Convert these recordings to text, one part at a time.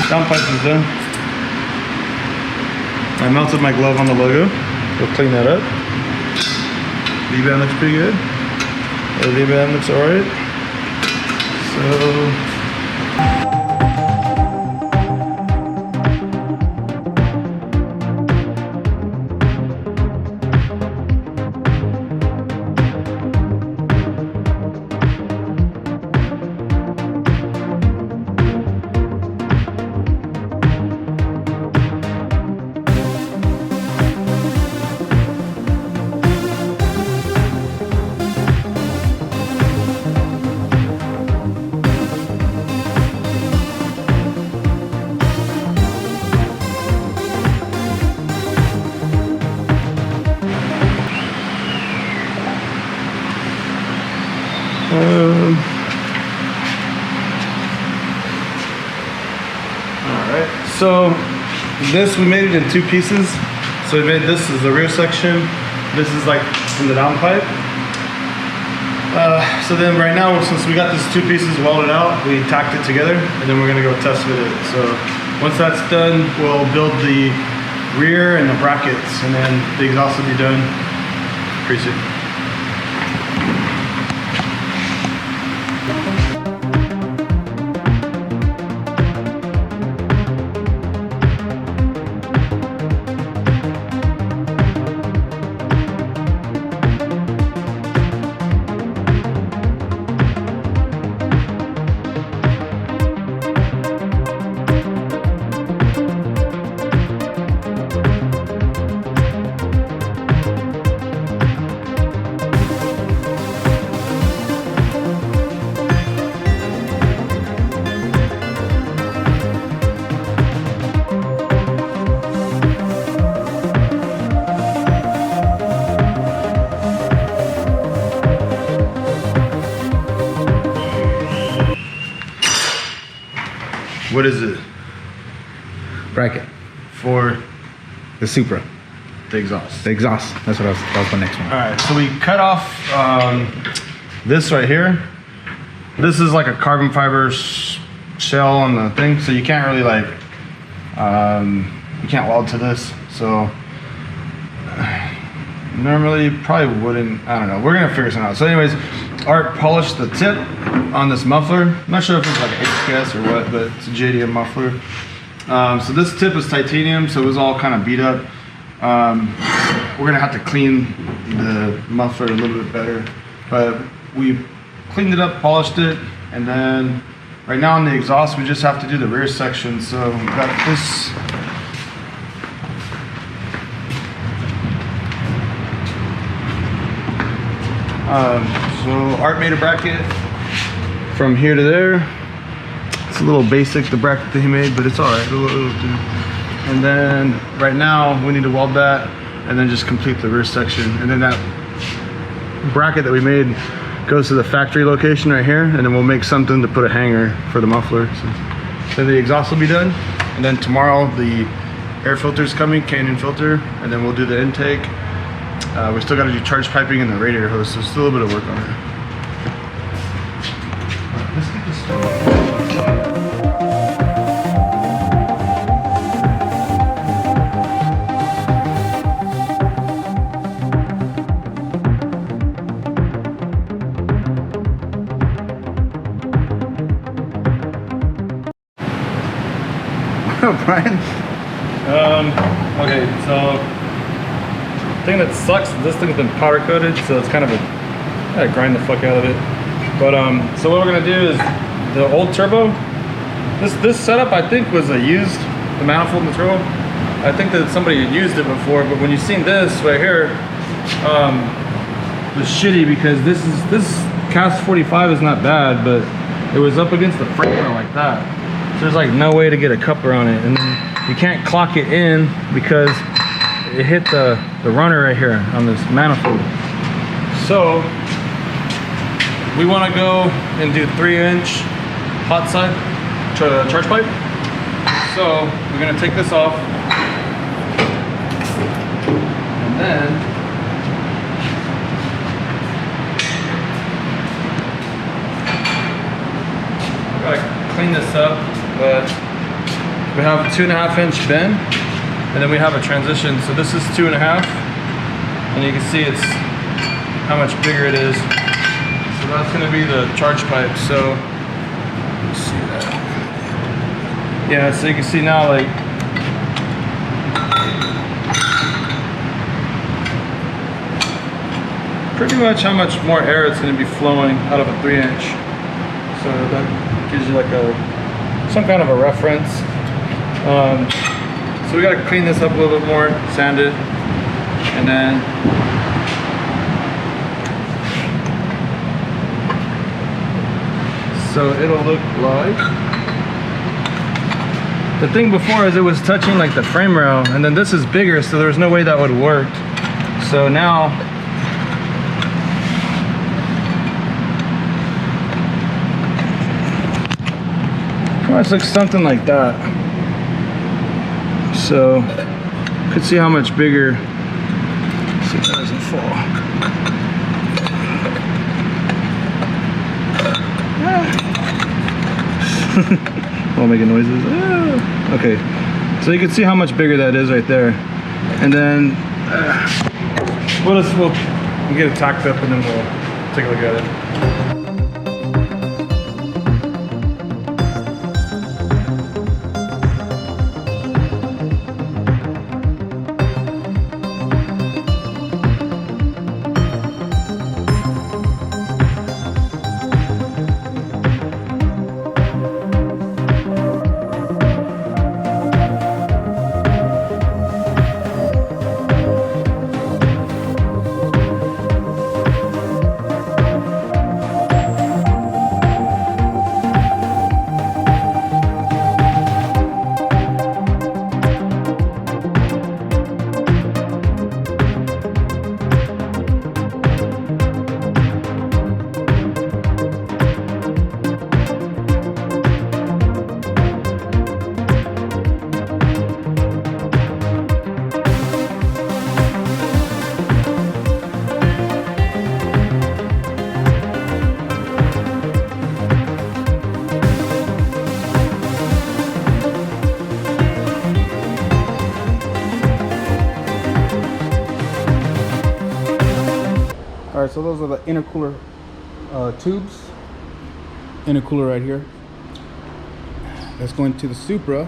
downpipe is done. I melted my glove on the logo. We'll clean that up. V-band looks pretty good. The V-band looks alright. So alright, so this, we made it in two pieces. So we made this as the rear section, this is like from the downpipe. So then right now, since we got these two pieces welded out, we tacked it together and then we're gonna go test fit it. So once that's done, we'll build the rear and the brackets, and then the exhaust will be done pretty soon. What is it? Bracket For the Supra. the exhaust. The exhaust. That's what that was the next one. All right, so we cut off this right here. This is like a carbon fiber shell on the thing, so you can't really like, you can't weld to this. So normally you probably wouldn't, I don't know. We're gonna figure something out. So anyways, Art polished the tip on this muffler. I'm not sure if it's like an HKS or what, but it's a JDM muffler. So this tip is titanium, so it was all kind of beat up. We're gonna have to clean the muffler a little bit better, but we cleaned it up, polished it, and then right now on the exhaust we just have to do the rear section. So we've got this. So Art made a bracket from here to there. It's a little basic, the bracket that he made, but it's all right. It'll do. And then right now we need to weld that and then just complete the rear section. And then that bracket that we made goes to the factory location right here, and then we'll make something to put a hanger for the muffler. So then the exhaust will be done, and then tomorrow the air filter is coming, Canyon filter, and then we'll do the intake. We still got to do charge piping and the radiator hose, so still a little bit of work on it. Right, let's get this started. Brian? Okay, so the thing that sucks, this thing's been powder coated, so it's kind of I grind the fuck out of it. But so what we're gonna do is the old turbo, this setup I think was a used, the manifold in the turbo. I think that somebody had used it before, but when you seen this right here, it was shitty because this cast 45 is not bad, but it was up against the framer like that. So there's like no way to get a coupler on it, and then you can't clock it in because it hit the runner right here on this manifold. So we want to go and do 3-inch hot side charge pipe. So we're gonna take this off, and then I gotta clean this up, but we have a 2.5 inch bend, and then we have a transition. So this is 2.5, and you can see it's how much bigger it is. So that's gonna be the charge pipe. So let's see that. Yeah, so you can see now, like, pretty much how much more air it's going to be flowing out of a 3-inch. So that gives you like some kind of a reference. So we got to clean this up a little bit more, sand it, and then so it'll look like, the thing before is it was touching like the frame rail, and then this is bigger, so there's no way that would work. So now pretty much looks something like that. So you could see how much bigger. Let's see if that doesn't fall. While making noises. Okay, so you can see how much bigger that is right there. And then we'll get it tacked up, and then we'll take a look at it. Alright, so those are the intercooler tubes. Intercooler right here. That's going to the Supra,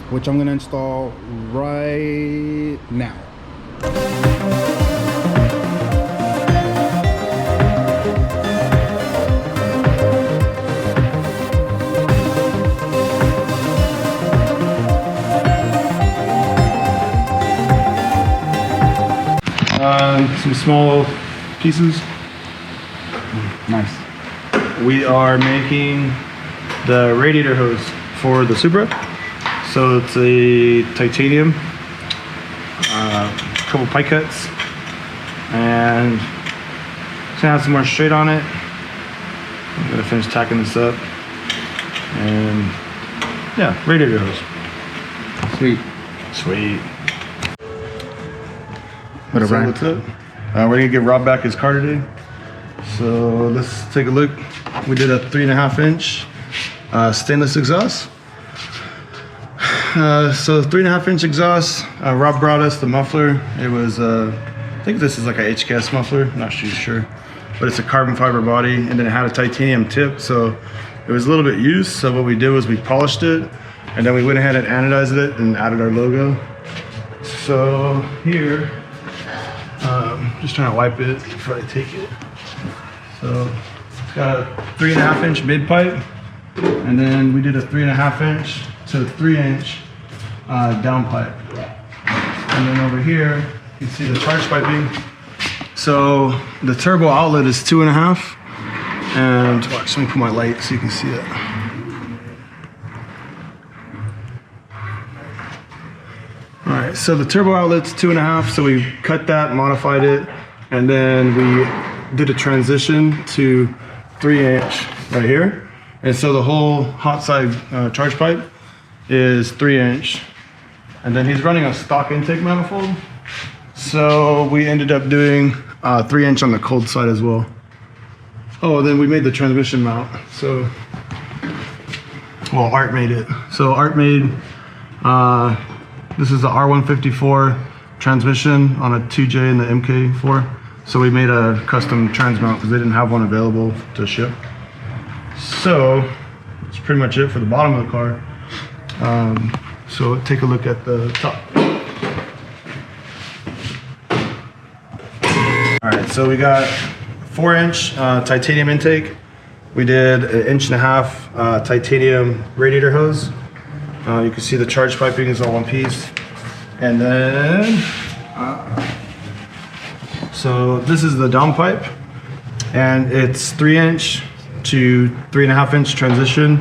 which I'm going to install right now. Some small pieces. Nice. We are making the radiator hose for the Supra. So it's a titanium, couple pie cuts, and it's gonna have some more straight on it. I'm gonna finish tacking this up, and yeah, radiator hose. Sweet. Sweet. What a So rhyme. what's up? We're gonna give Rob back his car today. So let's take a look. We did a 3.5 inch stainless exhaust. So 3.5 inch exhaust. Rob brought us the muffler. It was, I think this is like a HKS muffler. I'm not too sure, but it's a carbon fiber body, and then it had a titanium tip. So it was a little bit used. So what we did was we polished it, and then we went ahead and anodized it and added our logo. So here, just trying to wipe it before I take it. So it's got a 3.5 inch mid pipe, and then we did a 3.5 inch to 3 inch down pipe. And then over here, you can see the charge piping. So the turbo outlet is 2.5, and watch, let me put my light so you can see it. All right, so the turbo outlet's 2.5, so we cut that, modified it, and then we did a transition to 3 inch right here. And so the whole hot side charge pipe is 3 inch. And then he's running a stock intake manifold. So we ended up doing 3 inch on the cold side as well. Oh, then we made the transmission mount. So Well, Art made it. So Art made, this is the R154 transmission on a 2J in the MK4. So we made a custom trans mount because they didn't have one available to ship. So that's pretty much it for the bottom of the car. So take a look at the top. All right, so we got 4-inch titanium intake. We did an 1.5 inch titanium radiator hose. You can see the charge piping is all one piece. And then, so this is the downpipe, and it's 3-inch to 3.5 inch transition,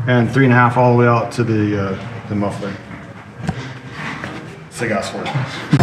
and 3.5 all the way out to the muffler. Sick ass for it.